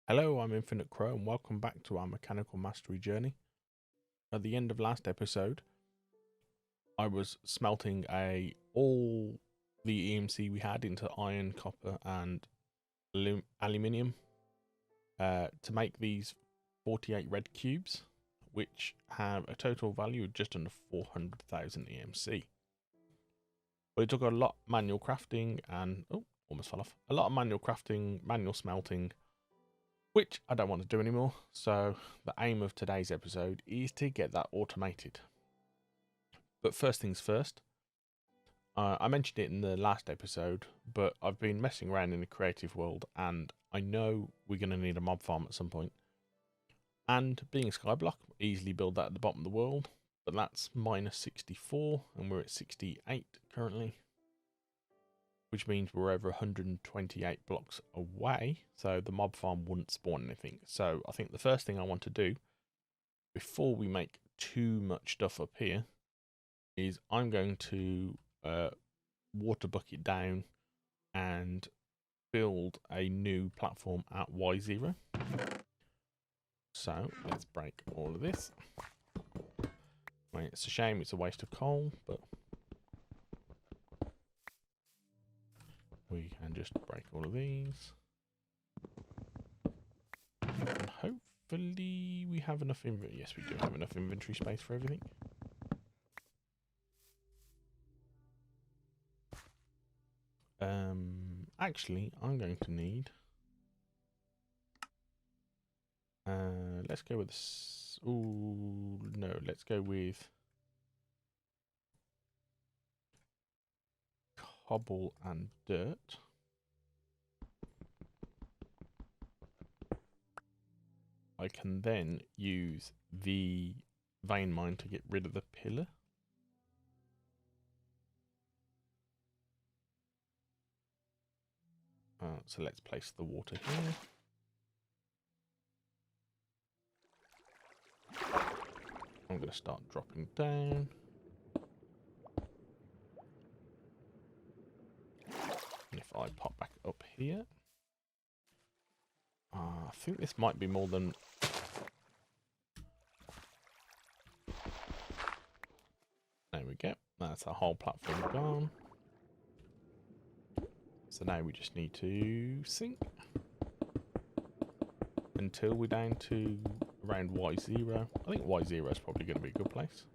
Hello, I'm Infinite Crow and welcome back to our mechanical mastery journey. At the end of last episode, I was smelting all the EMC we had into iron, copper and aluminium to make these 48 red cubes, which have a total value of just under 400,000 EMC. But it took a lot of manual crafting and, almost fell off, a lot of manual crafting, manual smelting, which I don't want to do anymore. So the aim of today's episode is to get that automated. But first things first, I mentioned it in the last episode, but I've been messing around in the creative world and I know we're going to need a mob farm at some point. And being a skyblock, easily build that at the bottom of the world, but that's minus 64 and we're at 68 currently, which means we're over 128 blocks away, so the mob farm wouldn't spawn anything. So I think the first thing I want to do, before we make too much stuff up here, is I'm going to water bucket down and build a new platform at Y0. So let's break all of this. I mean, it's a shame, it's a waste of coal, but we can just break all of these. And hopefully we have enough inventory. Yes, we do have enough inventory space for everything. Actually, I'm going to need... let's go with... Ooh, no, let's go with... cobble and dirt. I can then use the vein mine to get rid of the pillar. So let's place the water here. I'm going to start dropping down. And if I pop back up here, I think this might be more than... There we go. That's our whole platform gone. So now we just need to sink until we're down to around Y0. I think Y0 is probably going to be a good place.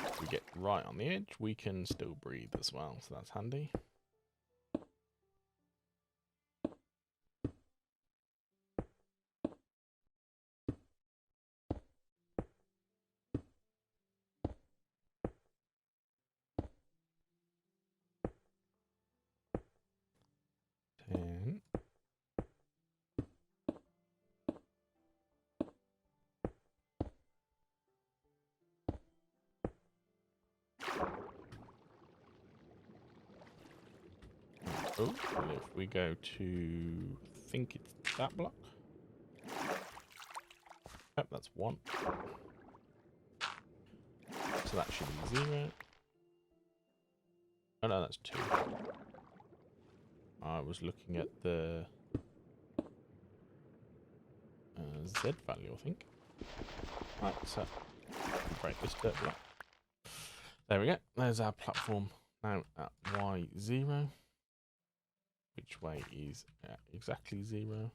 If we get right on the edge, we can still breathe as well, so that's handy. Oh, and if we go to, I think it's that block. Yep, that's 1. So that should be 0. Oh no, that's 2. I was looking at the Z value, I think. Right, so break this dirt block. There we go. There's our platform now at Y0. Which way is exactly 0.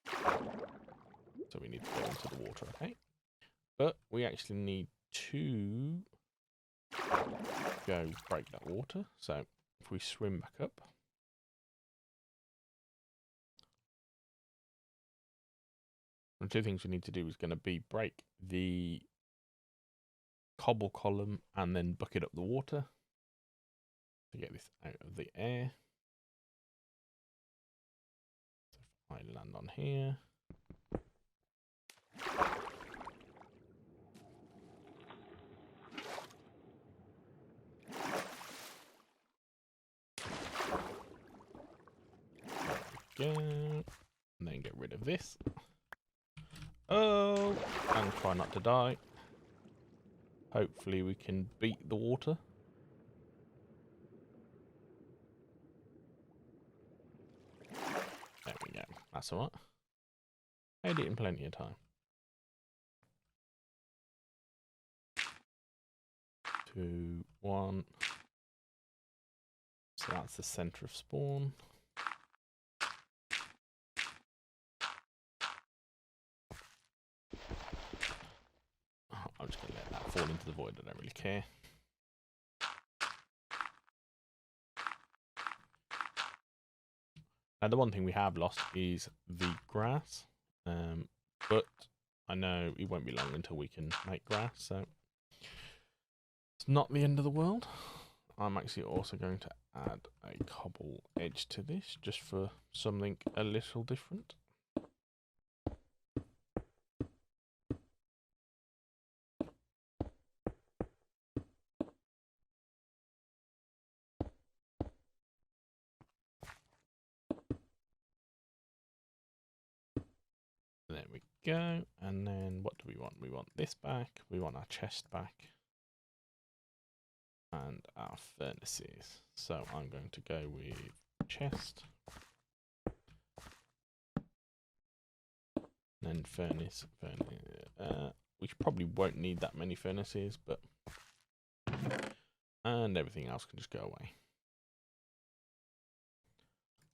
So we need to go into the water, okay? But we actually need to go break that water. So if we swim back up, the 2 things we need to do is going to be break the cobble column and then bucket up the water to get this out of the air. I land on here. There we go. And then get rid of this. Oh, and try not to die. Hopefully we can beat the water. That's alright. Made it in plenty of time. 2, 1. So that's the center of spawn. Oh, I'm just going to let that fall into the void. I don't really care. Now, the one thing we have lost is the grass. But I know it won't be long until we can make grass, so it's not the end of the world. I'm actually also going to add a cobble edge to this, just for something a little different. There we go. And then what do we want? We want this back. We want our chest back. And our furnaces. So I'm going to go with chest. Then furnace. We probably won't need that many furnaces, but... And everything else can just go away.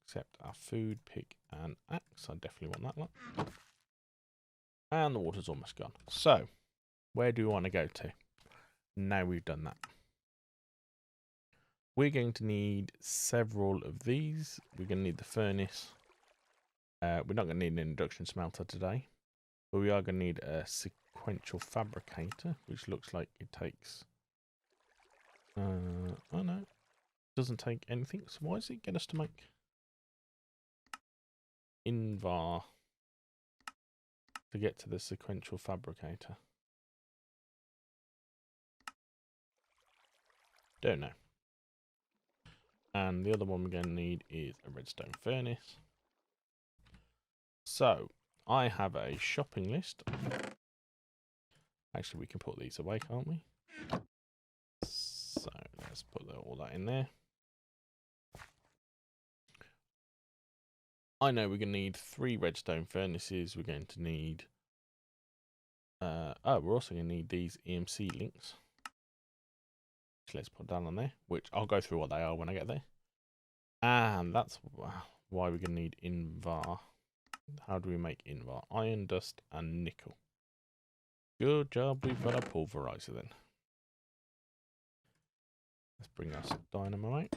Except our food, pick, and axe. I definitely want that lot. And the water's almost gone. So, where do we want to go to? Now we've done that. We're going to need several of these. We're going to need the furnace. We're not going to need an induction smelter today. But we are going to need a sequential fabricator, which looks like it takes... oh no. It doesn't take anything. So why does it get us to make... Invar... to get to the sequential fabricator? Don't know. And the other one we're going to need is a redstone furnace. So, I have a shopping list. Actually, we can put these away, can't we? So, let's put all that in there. I know we're going to need 3 redstone furnaces. We're going to need... we're also going to need these EMC links. So let's put down on there, which I'll go through what they are when I get there. And that's why we're going to need Invar. How do we make Invar? Iron, dust, and nickel. Good job, we've got a pulverizer then. Let's bring us dynamite.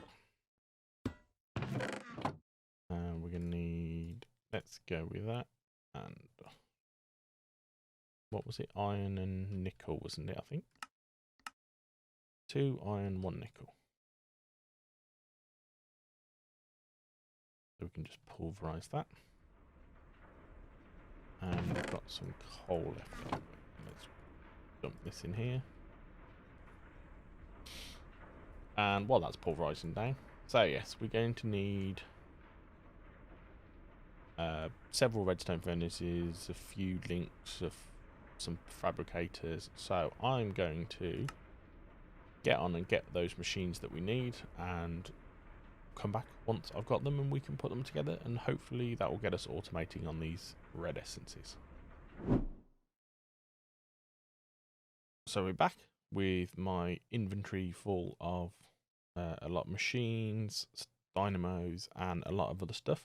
And we're going to need, let's go with that. And what was it? Iron and nickel, wasn't it, I think? 2 iron, 1 nickel. So we can just pulverize that. And we've got some coal left. Let's dump this in here. And while that's pulverizing down, so yes, we're going to need several redstone furnaces, a few links of some fabricators. So I'm going to get on and get those machines that we need and come back once I've got them and we can put them together, and hopefully that will get us automating on these red essences. So we're back with my inventory full of a lot of machines, dynamos, and a lot of other stuff.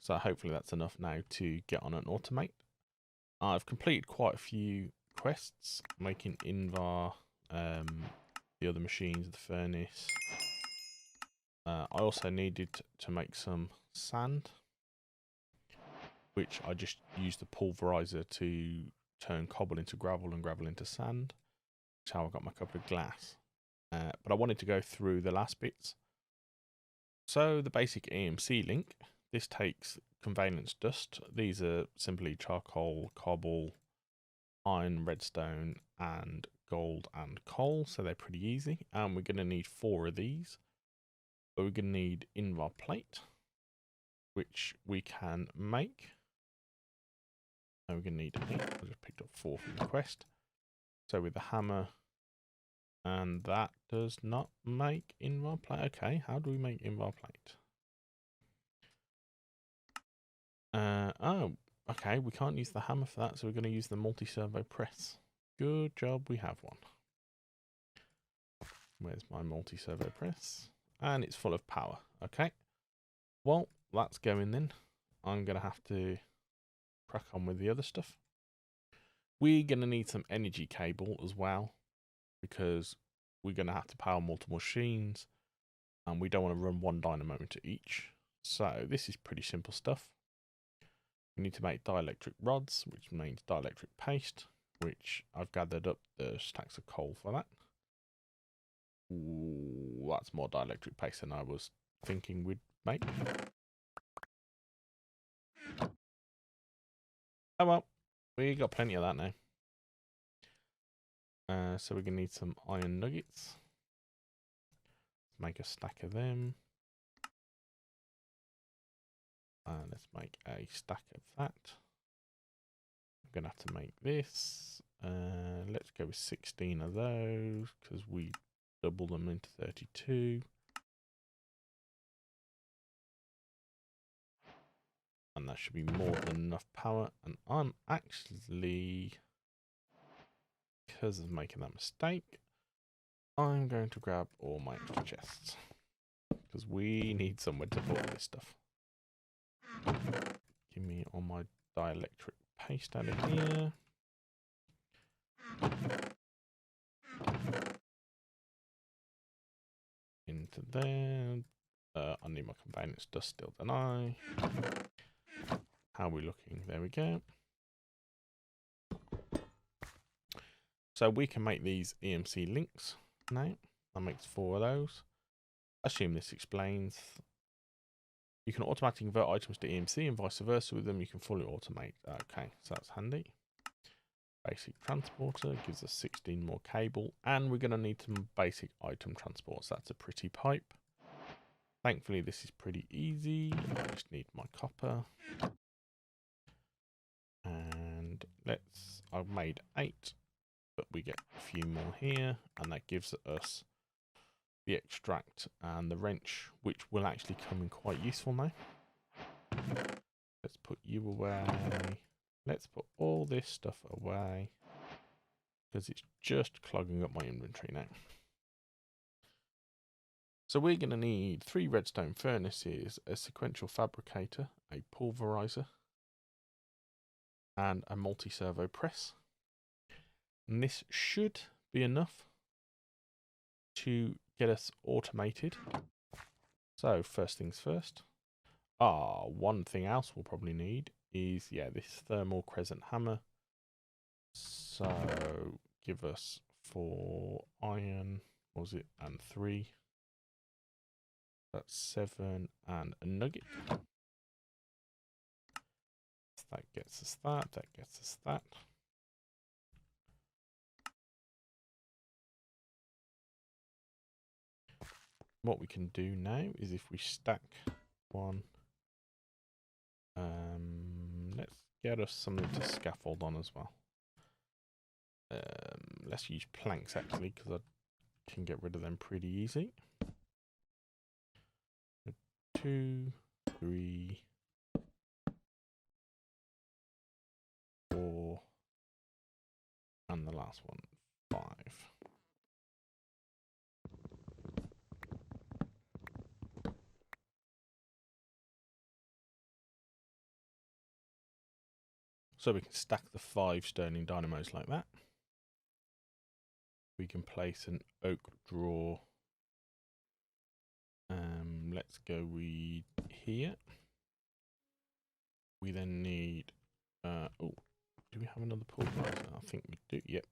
So hopefully that's enough now to get on and automate. I've completed quite a few quests, making Invar, the other machines, the furnace. I also needed to make some sand, which I just used the pulverizer to turn cobble into gravel and gravel into sand. That's how I got my cup of glass. But I wanted to go through the last bits. So the basic EMC link, this takes conveyance dust. These are simply charcoal, cobble, iron, redstone, and gold and coal. So they're pretty easy. And we're going to need 4 of these. But we're going to need Invar plate, which we can make. And we're going to need 8. I just picked up 4 from the quest. So with the hammer, and that does not make Invar plate. Okay, how do we make Invar plate? Oh, okay. We can't use the hammer for that, so we're going to use the multi-servo press. Good job, we have one. Where's my multi-servo press? And it's full of power. Okay. Well, that's going then. I'm going to have to crack on with the other stuff. We're going to need some energy cable as well, because we're going to have to power multiple machines, and we don't want to run one dynamo into each. So this is pretty simple stuff. We need to make dielectric rods, which means dielectric paste, which I've gathered up the stacks of coal for that. Ooh, that's more dielectric paste than I was thinking we'd make. Oh well, we got plenty of that now. So we're going to need some iron nuggets. Let's make a stack of them. And let's make a stack of that. I'm going to have to make this. Let's go with 16 of those, because we double them into 32. And that should be more than enough power. And I'm actually, because of making that mistake, I'm going to grab all my extra chests, because we need somewhere to put all this stuff. Give me all my dielectric paste out of here. Into there. I need my conveyance dust still, don't I? How are we looking? There we go. So we can make these EMC links now. That makes 4 of those. I assume this explains. You can automatically convert items to EMC and vice versa with them. You can fully automate. Okay, so that's handy. Basic transporter gives us 16 more cable, and we're going to need some basic item transports. That's a pretty pipe. Thankfully, this is pretty easy. I just need my copper. And I've made 8, but we get a few more here, and that gives us the extract and the wrench, which will actually come in quite useful now. Let's put you away. Let's put all this stuff away, because it's just clogging up my inventory now. So we're going to need 3 redstone furnaces, a sequential fabricator, a pulverizer, and a multi-servo press. And this should be enough to get us automated. So first things first. One thing else we'll probably need is, this thermal crescent hammer. So give us 4 iron, what was it, and 3. That's 7 and a nugget. That gets us that, that gets us that. What we can do now is if we stack one, let's get us something to scaffold on as well. Let's use planks actually, because I can get rid of them pretty easy. 2, 3, 4, and the last one, 5. So we can stack the 5 Sterling dynamos like that. We can place an oak drawer. Let's go with here. We then need, do we have another pulverizer? I think we do, yep.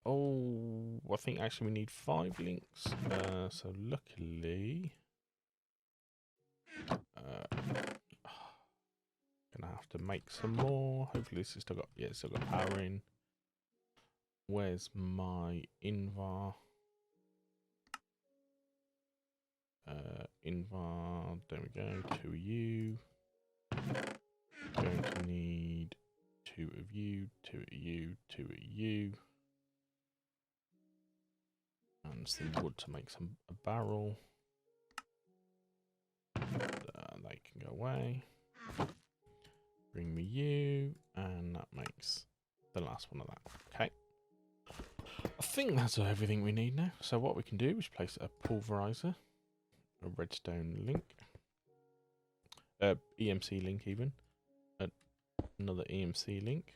Oh, I think actually we need 5 links. So luckily, gonna have to make some more. Hopefully this has still got, it's still got power in. Where's my Invar? Invar, there we go, 2 of you. Going to need 2 of you, 2 of you, 2 of you. And some wood to make a barrel. away. Bring me you, and that makes the last one of that. Okay. I think that's everything we need now. So what we can do is place a pulverizer, a redstone link, EMC link even, another EMC link,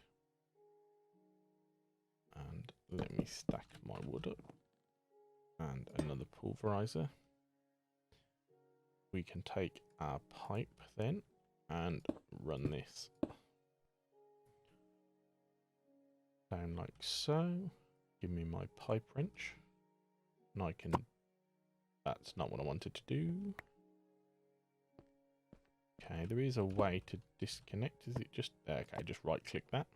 and let me stack my wood up, and another pulverizer. We can take our pipe then and run this down like so. Give me my pipe wrench, and I can, that's not what I wanted to do. Okay, there is a way to disconnect. Is it just, okay, just right click that.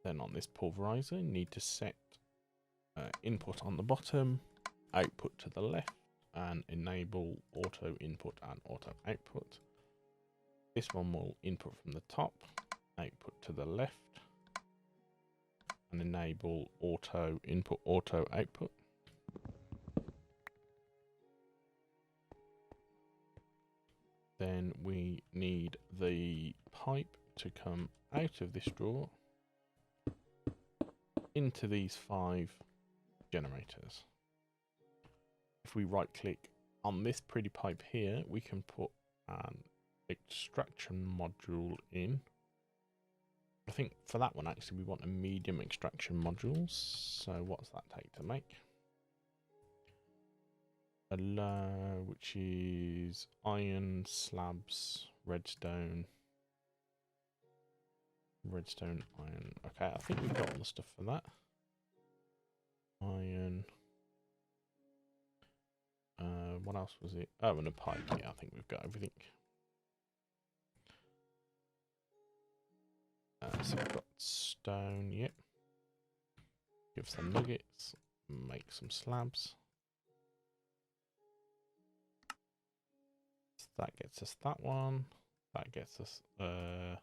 Then on this pulverizer, need to set input on the bottom, output to the left, and enable auto input and auto output. This one will input from the top, output to the left, and enable auto input, auto output. Then we need the pipe to come out of this drawer into these 5 generators. If we right click on this pretty pipe here, we can put an extraction module in. I think for that one actually we want a medium extraction module. So what's that take to make? Which is iron, slabs, redstone, iron. Okay, I think we've got all the stuff for that. Iron. What else was it? Oh, and a pipe. Yeah, I think we've got everything. So we've got stone. Yep. Give some nuggets. Make some slabs. That gets us that one. That gets us. No,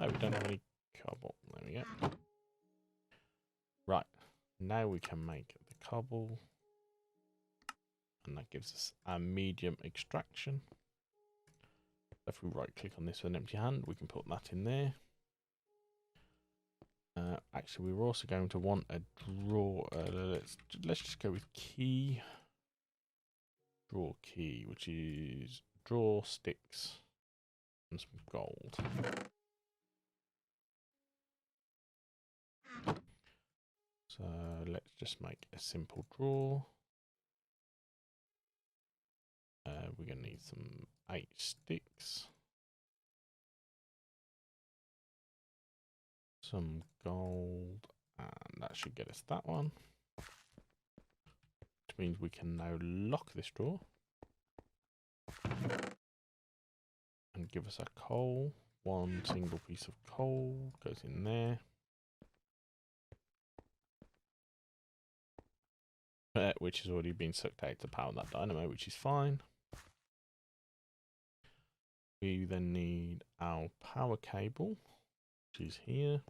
we don't have any cobble. There we go. Right. Now we can make the cobble. And that gives us a medium extraction. If we right click on this with an empty hand, we can put that in there. Actually, we were also going to want a draw. Let's just go with key. Draw key, which is draw sticks and some gold. So let's just make a simple draw. We're going to need some 8 sticks, some gold, and that should get us that one. Which means we can now lock this drawer and give us a coal. 1 single piece of coal goes in there. Which has already been sucked out to power that dynamo, which is fine. We then need our power cable, which is here.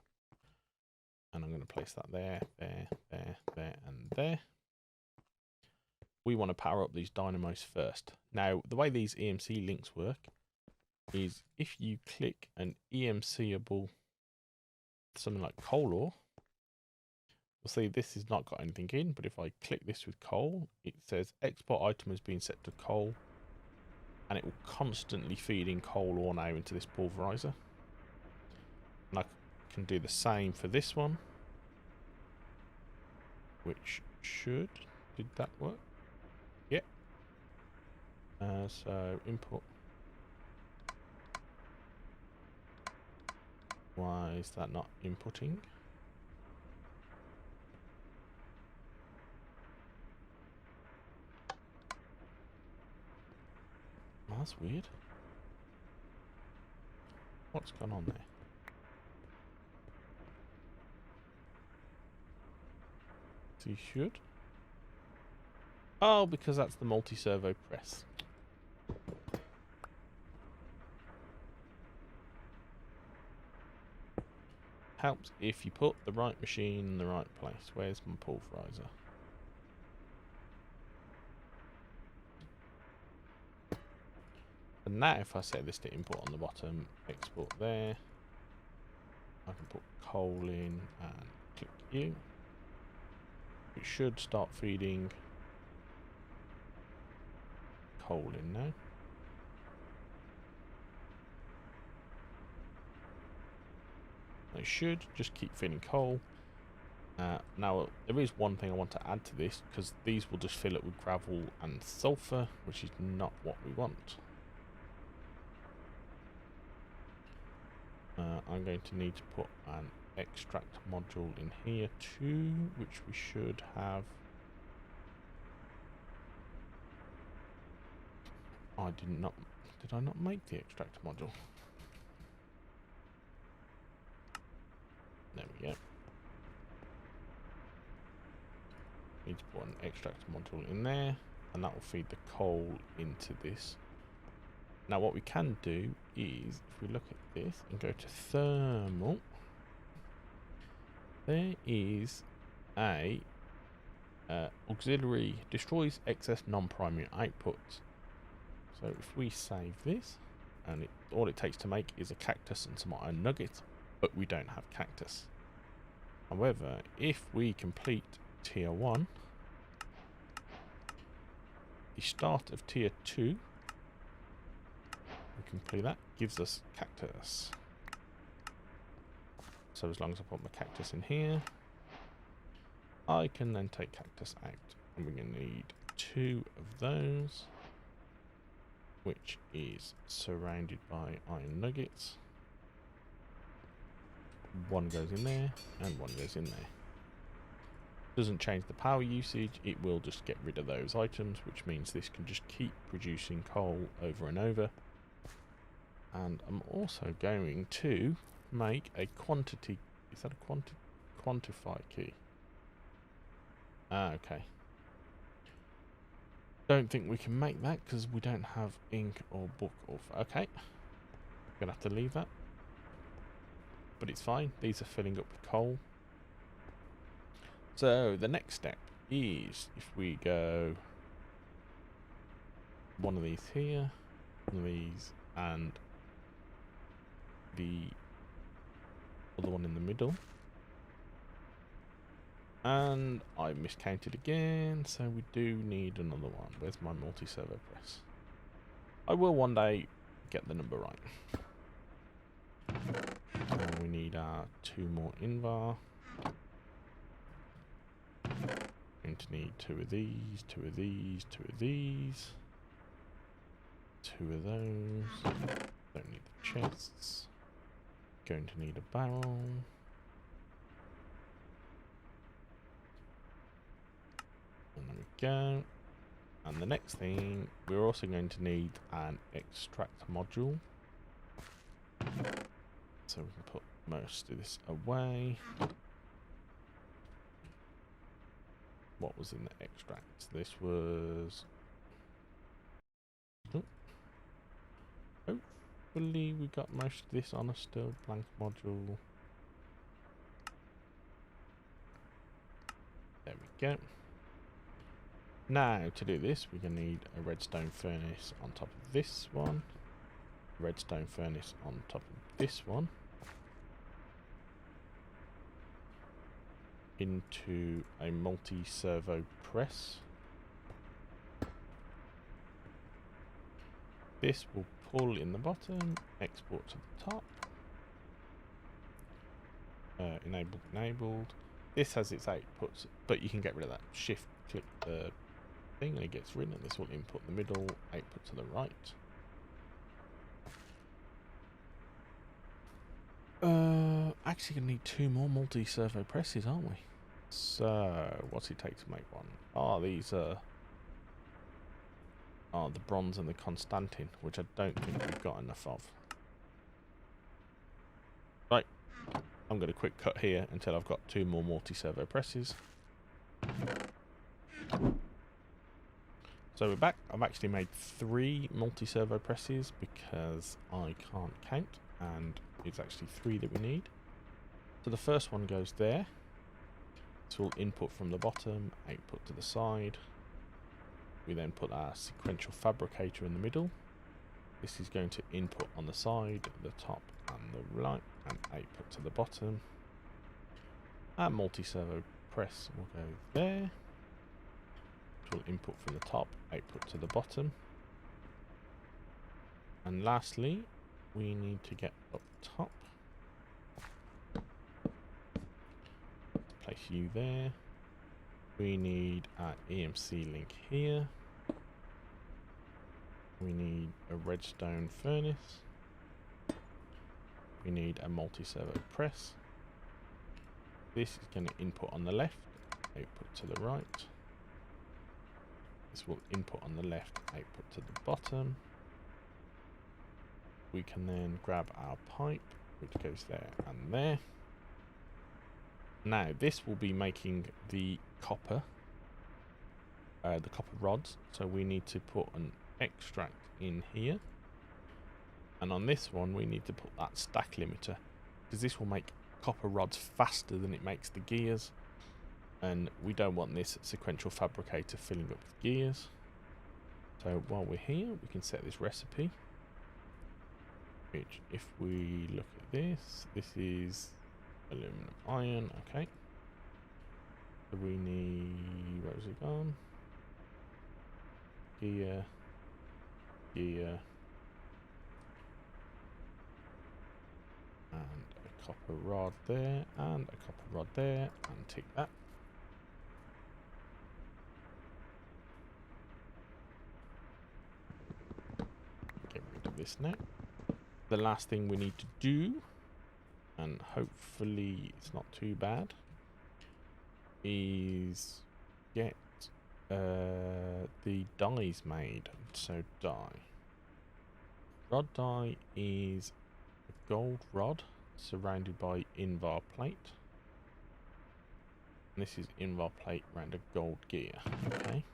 And I'm going to place that there, there, there, there, and there. We want to power up these dynamos first. Now, the way these EMC links work is if you click an EMC-able, something like coal ore, you'll see this has not got anything in, but if I click this with coal, it says export item has been set to coal, and it will constantly feed in coal ore now into this pulverizer. And I can do the same for this one, which should, did that work? Yep. So input. Why is that not inputting? Oh, that's weird. What's going on there? So you should. Oh, because that's the multi-servo press. Helps if you put the right machine in the right place. Where's my pulverizer? And now if I set this to import on the bottom, export there, I can put coal in and click U. It should start feeding coal in now. I should just keep feeding coal. Now there is one thing I want to add to this, because these will just fill it with gravel and sulfur, which is not what we want. I'm going to need to put an extract module in here too, which we should have. Did I not make the extract module? There we go. Need to put an extract module in there, and that will feed the coal into this. Now what we can do is, if we look at this and go to thermal, there is a auxiliary destroys excess non-primary outputs. So if we save this, and all it takes to make is a cactus and some iron nuggets, but we don't have cactus. However, if we complete tier 1, the start of tier 2, we complete that, gives us cactus. So as long as I put my cactus in here, I can then take cactus out. And we're going to need 2 of those, which is surrounded by iron nuggets. 1 goes in there, and 1 goes in there. Doesn't change the power usage, it will just get rid of those items, which means this can just keep producing coal over and over. And I'm also going to make a quantity, is that a quantify key? Ah, okay. Don't think we can make that because we don't have ink or book or, okay. Gonna have to leave that. But it's fine, these are filling up with coal. So the next step is, if we go one of these here, one of these, and the other one in the middle. And I miscounted again, so we do need another one. Where's my multi-servo press? I will one day get the number right. And we need our 2 more invar. Going to need 2 of these, 2 of these, 2 of these, 2 of those. Don't need the chests. Going to need a barrel. And there we go. And the next thing, we're also going to need an extract module. So we can put most of this away. What was in the extract? This was... Oh. Hopefully we got most of this on a still blank module. There we go. Now to do this, we're going to need a redstone furnace on top of this one. Redstone furnace on top of this one. Into a multi-servo press. This will pull in the bottom, export to the top. Enabled. This has its outputs, but you can get rid of that. Shift click the thing and it gets rid, and this will input the middle, output to the right. Actually gonna need 2 more multi-servo presses, aren't we? So, what's it take to make one? Oh, these are the bronze and the Constantin, which I don't think we've got enough of. Right, I'm going to quick cut here until I've got 2 more multi-servo presses. So we're back. I've actually made 3 multi-servo presses because I can't count, and it's actually 3 that we need. So the first one goes there. This will input from the bottom, output to the side. We then put our sequential fabricator in the middle. This is going to input on the side, the top and the right, and output to the bottom. Our multi-servo press will go there, which will input from the top, output to the bottom. And lastly, we need to get up top. Place you there. We need our EMC link here. We need a redstone furnace. We need a multi-servo press. This is going to input on the left, output to the right. This will input on the left, output to the bottom. We can then grab our pipe, which goes there and there. Now this will be making the copper rods, so we need to put an extract in here, and on this one we need to put that stack limiter, because this will make copper rods faster than it makes the gears, and we don't want this sequential fabricator filling up with gears. So while we're here, we can set this recipe, which if we look at this is aluminum iron. Okay, so we need, where's it gone? Gear, and a copper rod there, and a copper rod there, and tick that. Get rid of this now. The last thing we need to do, and hopefully it's not too bad, is get the dies made. So rod die is a gold rod surrounded by invar plate, and this is invar plate around a gold gear. Okay,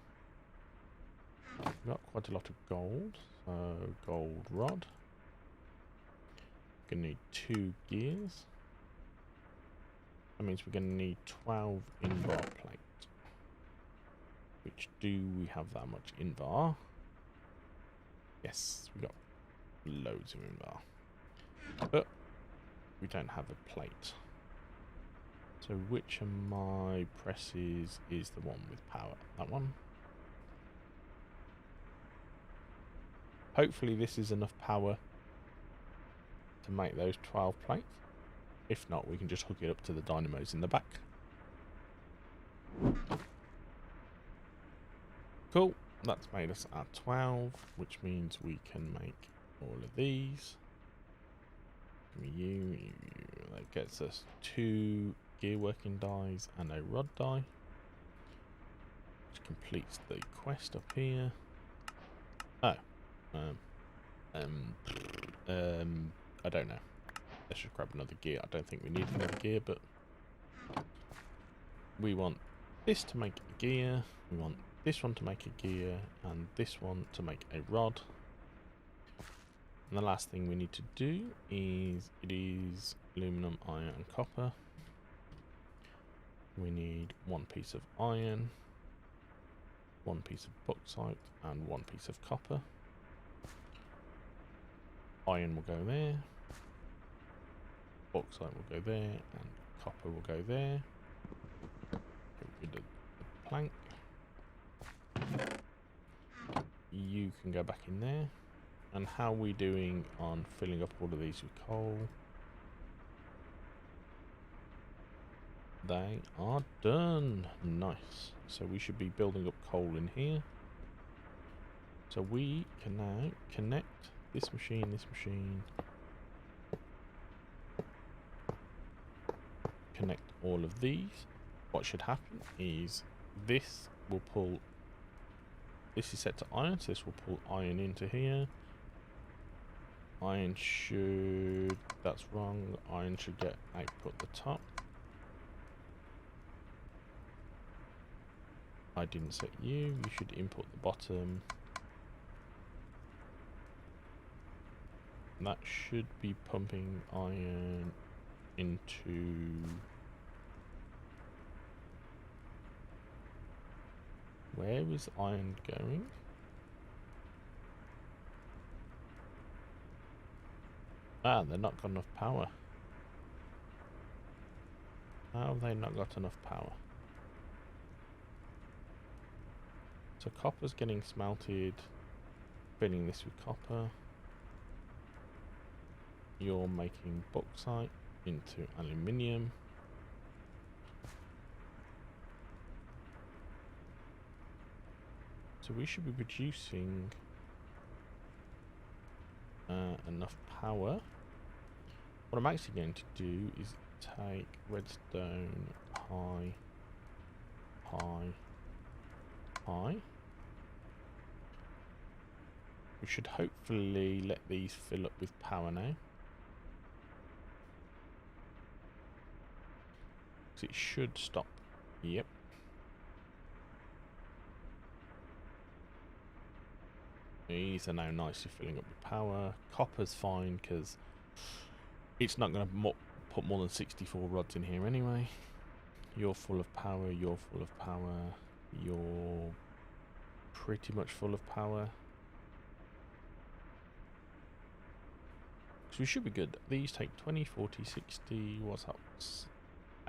we've got quite a lot of gold, so gold rod. We're going to need 2 gears. That means we're going to need 12 invar plate. Which, do we have that much invar? Yes, we got loads of invar. But we don't have a plate. So which of my presses is the one with power? That one. Hopefully this is enough power to make those 12 plates. If not, we can just hook it up to the dynamos in the back. Cool, that's made us our 12, which means we can make all of these. That gets us 2 gear working dies and a rod die, which completes the quest up here. Oh, I don't know. Let's just grab another gear. I don't think we need another gear, but we want this to make a gear. We want this one to make a gear, and this one to make a rod. And the last thing we need to do is, it is aluminum, iron, and copper. We need 1 piece of iron, 1 piece of bauxite, and 1 piece of copper. Iron will go there, bauxite will go there, and copper will go there. Get rid of the plank. You can go back in there. And how are we doing on filling up all of these with coal? They are done. Nice. So we should be building up coal in here. So we can now connect this machine, connect all of these. What should happen is this will pull, this is set to iron, so this will pull iron into here. Iron should, that's wrong, iron should get output the top. I didn't set you should input the bottom. That should be pumping iron into, where is iron going? Ah, they're not got enough power. How have they not got enough power? So copper's getting smelted. Filling this with copper. You're making bauxite into aluminium. So we should be producing enough power. What I'm actually going to do is take redstone, high. We should hopefully let these fill up with power now. So it should stop. Yep. These are now nicely filling up with power. Copper's fine because it's not going to put more than 64 rods in here anyway. You're full of power, you're full of power, you're pretty much full of power. So we should be good. These take 20, 40, 60, what's that?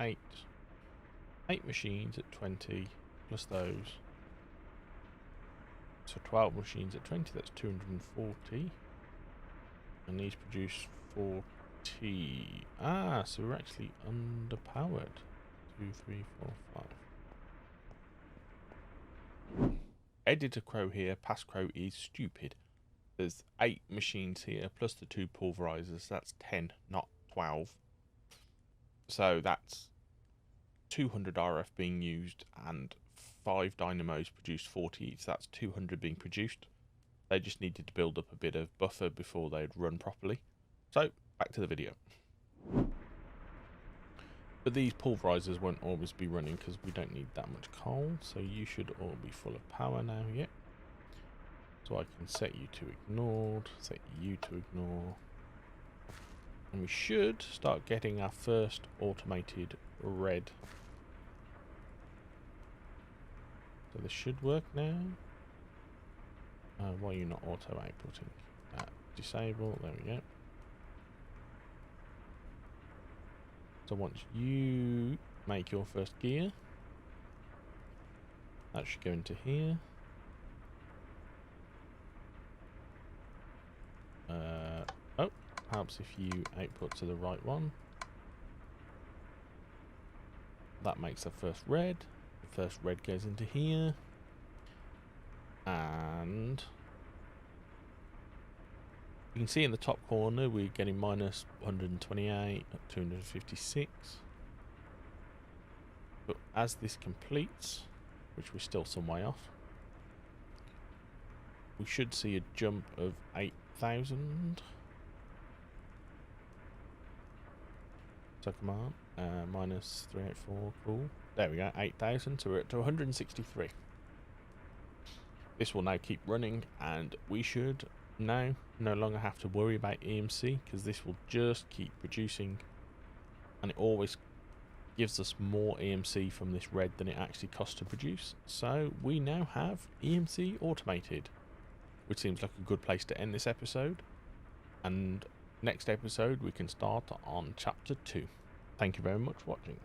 8 machines at 20 plus those. So 12 machines at 20, that's 240. And these produce 40. Ah, so we're actually underpowered. 2, 3, 4, 5. Editor Crow here, Past Crow is stupid. There's 8 machines here, plus the 2 pulverizers. That's 10, not 12. So that's 200 RF being used, and 5 dynamos produced 40 each. So that's 200 being produced. They just needed to build up a bit of buffer before they'd run properly. So, back to the video. But these pulverizers won't always be running because we don't need that much coal. So you should all be full of power now, yep. So I can set you to ignored, set you to ignore. And we should start getting our first automated red. So this should work now. Why are you not auto outputting? Disable, there we go. So once you make your first gear, that should go into here. Oh, helps if you output to the right one. That makes the first red. The first red goes into here. And you can see in the top corner we're getting minus 128 at 256. But as this completes, which we're still some way off, we should see a jump of 8,000. So come on, minus 384, cool. There we go, 8,000, so we're up to 163. This will now keep running, and we should now no longer have to worry about EMC, because this will just keep producing, and it always gives us more EMC from this red than it actually costs to produce. So we now have EMC automated, which seems like a good place to end this episode. And next episode we can start on chapter 2. Thank you very much for watching.